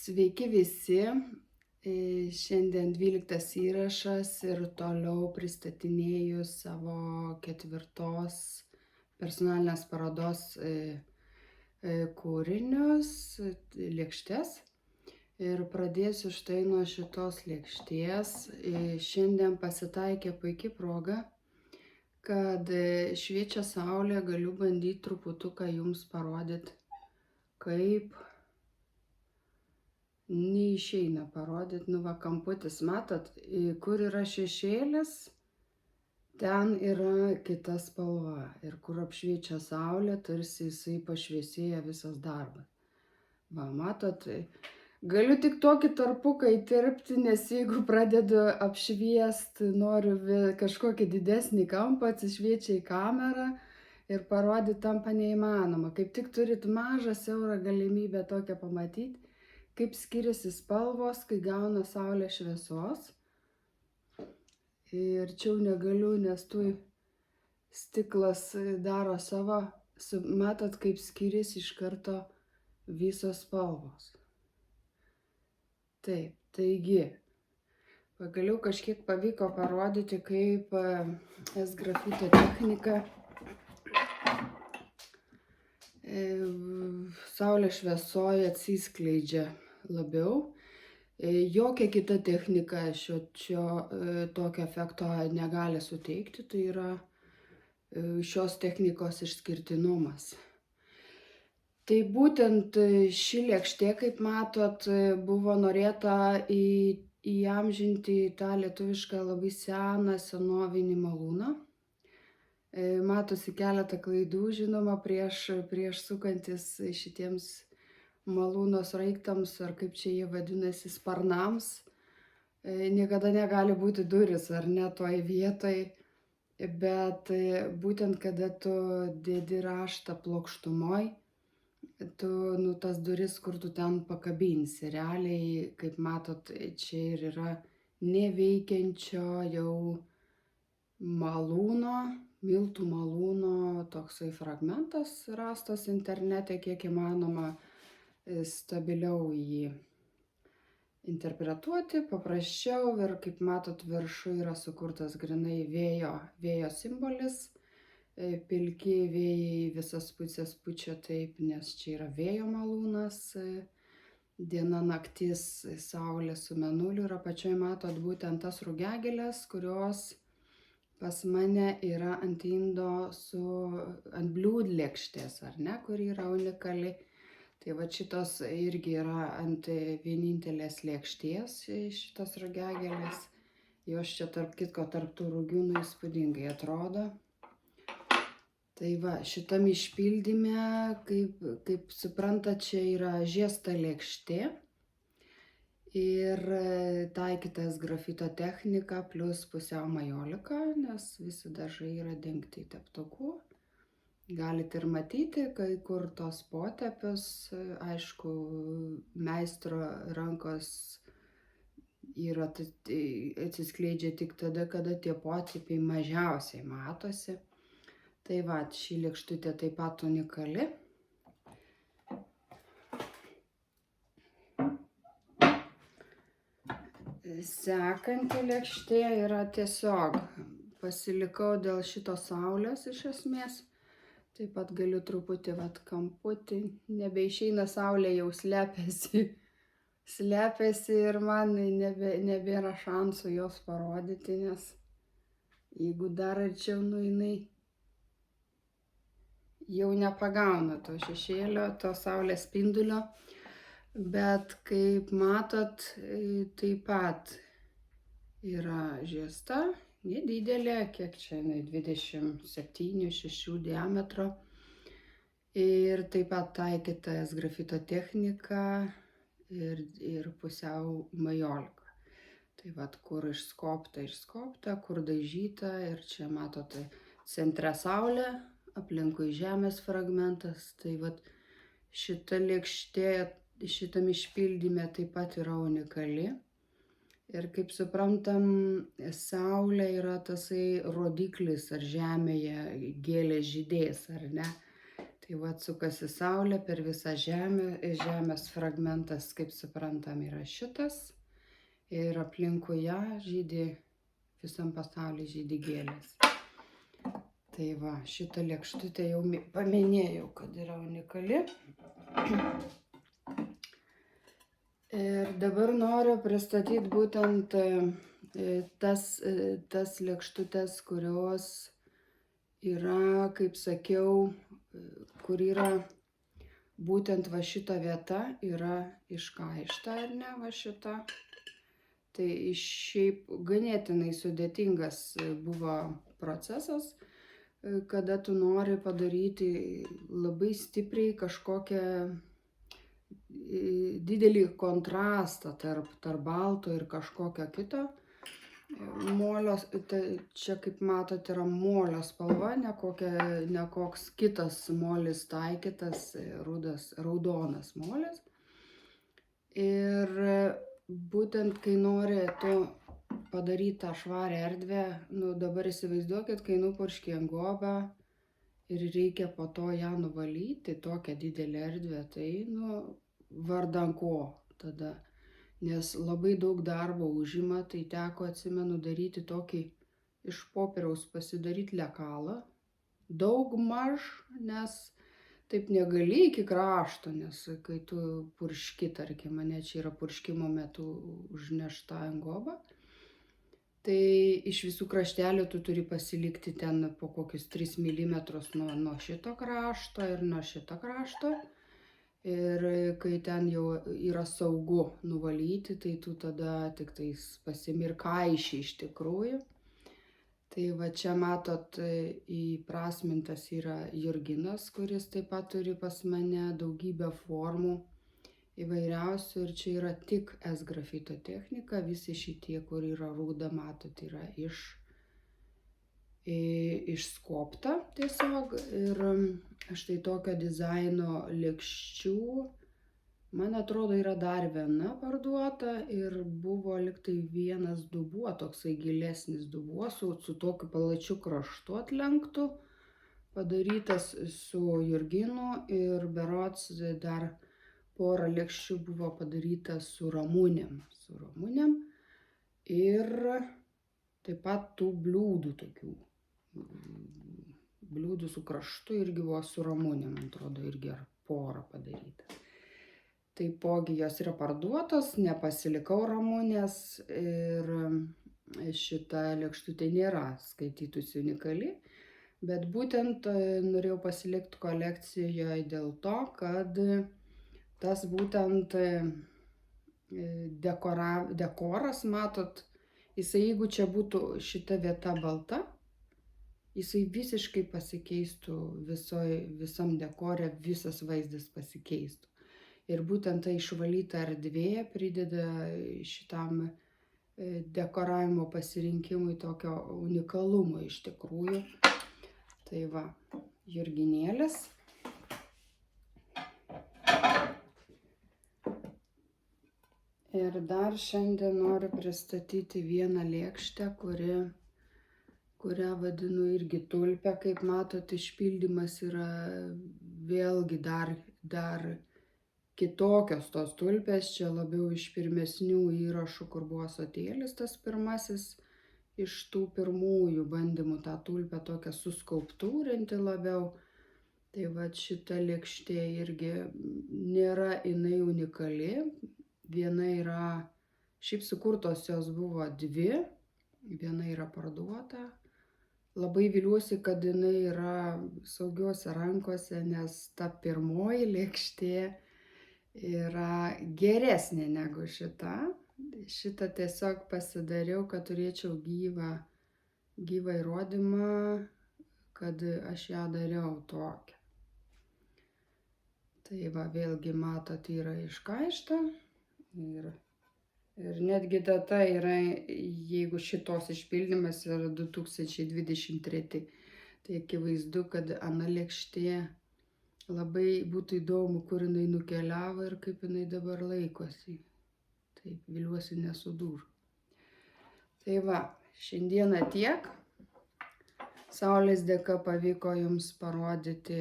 Sveiki visi. Šiandien 12 įrašas ir toliau pristatinėju savo ketvirtos personalinės parodos kūrinius, lėkštes. Ir pradėsiu štai nuo šitos lėkštės. Šiandien pasitaikė puikia proga, kad šviečia saulė, galiu bandyti truputuką jums parodyti, kaip neišeina parodyti, va kamputis, matot, kur yra šešėlis, ten yra kita spalva ir kur apšviečia saulė, tarsi jisai pašviesėja visas darbas. Va, matot, galiu tik tokį tarpuką įterpti, nes jeigu pradedu apšviesti, noriu kažkokį didesnį kampą, atsišviečia į kamerą ir parodyti tampa neįmanoma. Kaip tik turit mažą siaurą galimybę tokią pamatyti, kaip skiriasi spalvos, kai gauna saulė šviesos. Ir čia jau negaliu, nes tu stiklas daro savo, matot, kaip skiriasi iš karto visos spalvos. Taip, taigi, pagaliau kažkiek pavyko parodyti, kaip S-grafito technika saulės šviesoje atsiskleidžia labiau. Jokia kita technika tokio efekto negali suteikti, tai yra šios technikos išskirtinumas. Tai būtent ši lėkštė, kaip matot, buvo norėta įamžinti tą lietuvišką labai seną senovinį malūną. Matosi keletą klaidų, žinoma, prieš sukantis šitiems malūno sraigtams, ar kaip čia jie vadinasi, sparnams. Niekada negali būti durys, ar ne toj vietoj, bet būtent kada tu dedi raštą plokštumoj, tu tas duris, kur tu ten pakabinsi. Realiai, kaip matot, čia ir yra neveikiančio jau malūno, miltų malūno toksai fragmentas rastas internete, kiek įmanoma stabiliau jį interpretuoti, paprasčiau. Ir kaip matot, viršų yra sukurtas grinai vėjo simbolis. Pilki vėjai visas pusės pučia taip, nes čia yra vėjo malūnas. Diena, naktis, saulė su mėnuliu. Ir apačioj matot būtent tas rugiagėles, kurios pas mane yra ant indo ant bliūdlėkštės, ar ne, kuri yra unikali. Tai va šitos irgi yra ant vienintelės lėkštės šitos rugiagėlės. Jos čia tarp kitko, tarp tų rugių įspūdingai atrodo. Tai va, šitam išpildyme, kaip suprantat, čia yra žiesta lėkštė ir taikyta S-grafito technika plus pusiau majolika, nes visi dažai yra dengti teptuku. Galite ir matyti, kai kur tos potėpius, aišku, meistro rankos yra atsiskleidžia tik tada, kada tie potėpiai mažiausiai matosi. Tai va, ši lėkštutė taip pat unikali. Sekanti lėkštė yra tiesiog pasilikau dėl šito saulės iš esmės. Taip pat galiu truputį kamputį, nebeišeina saulė, jau slepiasi ir man nebėra šansų jos parodyti, nes jeigu dar arčiau jinai jau nepagauna to šešėlio, to saulės spindulio. Bet kaip matot, taip pat yra žiesta, nedidelė, kiek čia, 27-6 diametro. Ir taip pat taikyta S-grafito technika ir pusiau majolika. Tai vat, kur išskobta, kur dažyta. Ir čia matote centre saulė, aplinkui žemės fragmentas. Tai vat šita lėkštė šitam išpildyme taip pat yra unikali. Ir kaip suprantam, saulė yra tasai rodiklis, ar žemėje gėlės žydės, ar ne. Tai va sukasi saulė per visą žemę, žemės fragmentas, kaip suprantam, yra šitas ir aplinkui ją žydi, visam pasaulyje žydi gėlės. Tai va, šitą lėkštutę jau paminėjau, kad yra unikali. Ir dabar noriu pristatyti būtent tas lėkštutės, kurios yra, kaip sakiau, kur yra būtent va šita vieta yra iškaišta, ar ne, va šita. Tai šiaip ganėtinai sudėtingas buvo procesas, kada tu nori padaryti labai stipriai kažkokią didelį kontrastą tarp balto ir kažkokio kito. Molio, čia kaip matot yra molio spalva, ne koks kitas molis taikytas, raudonas molis. Ir būtent kai nori tu padaryti tą švarę erdvę, dabar įsivaizduokit, kai nupurški ant guobą ir reikia po to ją nuvalyti, tokią didelę erdvę, tai vardan ko tada. Nes labai daug darbo užima, tai teko, atsimenu, daryti tokį iš popieriaus pasidaryti lekalą. Daug maž, nes taip negali iki krašto, nes kai tu purški, tarkim, mane čia yra purškimo metu užnešta ant guobą, tai iš visų kraštelių tu turi pasilikti ten po kokius 3 mm nuo šito krašto ir nuo šito krašto. Ir kai ten jau yra saugu nuvalyti, tai tu tada tik tais pasimirkaiši iš tikrųjų. Tai va čia matot, įprasmintas yra jurginas, kuris taip pat turi pas mane daugybę formų įvairiausių. Ir čia yra tik S-grafito technika, visi šitie, kur yra rūda, matot, yra išskobta tiesiog. Ir štai tokio dizaino lėkščių, man atrodo, yra dar viena parduota ir buvo liktai vienas dubuo, toksai gilesnis dubuo su tokiu plačiu kraštu atlenktu, padarytas su jurginu, ir berods dar porą lėkščių buvo padaryta su ramunėm. Ir taip pat tų bliūdų tokių. Bliūdų su kraštu irgi buvo su ramunėm, man atrodo, irgi porą padaryta. Taipogi jos yra parduotos, nepasilikau ramunės ir šita lėkštutė nėra skaitytųsi unikali, bet būtent norėjau pasilikti kolekcijoje dėl to, kad tas būtent dekoras, matot, jisai, jeigu čia būtų šita vieta balta, jisai visiškai pasikeistų visam dekore, visas vaizdas pasikeistų. Ir būtent ta išvalyta erdvė prideda šitam dekoravimo pasirinkimui tokio unikalumo iš tikrųjų. Tai va, jurginėlis. Ir dar šiandien noriu pristatyti vieną lėkštę, kurią vadinu irgi tulpę. Kaip matot, išpildymas yra vėlgi dar kitokios tos tulpės. Čia labiau iš pirmesnių įrašų, kur buvo ąsotėlis, tas pirmasis iš tų pirmųjų bandymų tą tulpę tokią suskulptūrinti labiau. Tai va šita lėkštė irgi nėra jinai unikali. Viena yra, šiaip sukurtos jos buvo 2, viena yra parduota. Labai viliuosi, kad jinai yra saugiuose rankose, nes ta pirmoji lėkštė yra geresnė negu šita. Šitą tiesiog pasidariau, kad turėčiau gyvą įrodymą, kad aš ją dariau tokią. Tai va, vėlgi matot, yra iškaišta. Ir netgi data yra, jeigu šitos išpildymas yra 2023, tai akivaizdu, kad ana lėkštė labai būtų įdomu, kur jinai nukeliavo ir kaip jinai dabar laikosi. Taip, viliuosi nesudūžo. Tai va, šiandieną tiek. Saulės dėka pavyko jums parodyti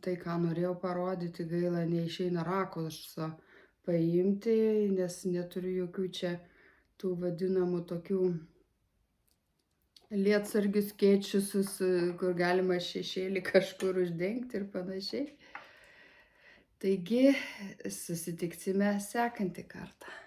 tai, ką norėjau parodyti. Gaila, neišeina rakurso paimti, nes neturiu jokių čia tų vadinamų tokių lietsargių skėčių, kur galima šešėlį kažkur uždengti ir panašiai. Taigi, susitiksime sekantį kartą.